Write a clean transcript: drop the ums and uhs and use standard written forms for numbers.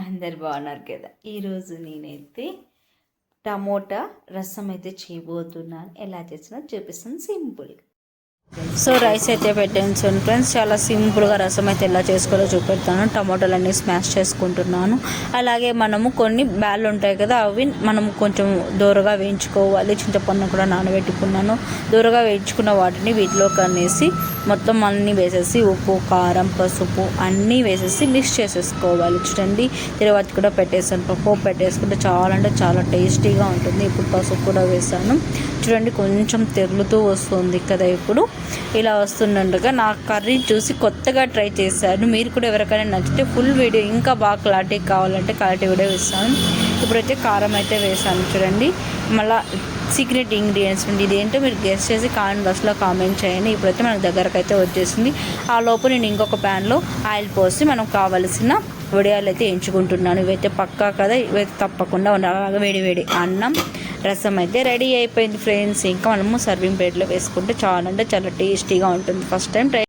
అందరు బాగున్నారు కదా. ఈరోజు నేనైతే టమోటా రసం అయితే చేయబోతున్నాను. ఎలా చేసినా చూపిస్తాను సింపుల్గా. సో రైస్ అయితే పెట్టాను ఫ్రెండ్స్. చాలా సింపుల్గా రసం అయితే ఎలా చేసుకోవాలో చూపెడతాను. టమాటోలన్నీ స్మాష్ చేసుకుంటున్నాను. అలాగే మనము కొన్ని బ్యాళ్ళు ఉంటాయి కదా, అవి మనం కొంచెం దూరగా వేయించుకోవాలి. చింతపండు కూడా నానబెట్టుకున్నాను. దూరగా వేయించుకున్న వాటిని వీటిలోకి అనేసి మొత్తం అన్నీ వేసేసి ఉప్పు, కారం, పసుపు అన్నీ వేసేసి మిక్స్ చేసేసుకోవాలి. చూడండి, తర్వాత కూడా పెట్టేసాను. పోపు పెట్టేసుకుంటే చాలా అంటే చాలా టేస్టీగా ఉంటుంది. ఇప్పుడు పసుపు కూడా వేసాను. చూడండి, కొంచెం తెరులుతూ వస్తుంది కదా. ఇప్పుడు ఇలా వస్తుండగా నా కర్రీ చూసి కొత్తగా ట్రై చేశాను. మీరు కూడా ఎవరికైనా నచ్చితే ఫుల్ వీడియో ఇంకా బాగా క్లారిటీ కావాలంటే క్లారిటీ వీడియో వేస్తాను. ఇప్పుడైతే కారం అయితే వేసాను. చూడండి, మళ్ళీ సీక్రెట్ ఇంగ్రీడియంట్స్ ఉంది. ఇదేంటో మీరు గెస్ట్ చేసి కామెంట్ బాక్స్లో కామెంట్ చేయండి. ఇప్పుడైతే మనకు దగ్గరకు అయితే వచ్చేసింది. ఆ లోపు నేను ఇంకొక ప్యాన్లో ఆయిల్ పోసి మనకు కావలసిన వడియాలు అయితే ఎంచుకుంటున్నాను. ఇవైతే పక్కా కదా, ఇవైతే తప్పకుండా ఉండాలి. వేడి వేడి అన్నం, రసం అయితే రెడీ అయిపోయింది ఫ్రెండ్స్. ఇంకా మనము సర్వింగ్ ప్లేట్లో వేసుకుంటే చాలా అంటే చాలా టేస్టీగా ఉంటుంది. First time try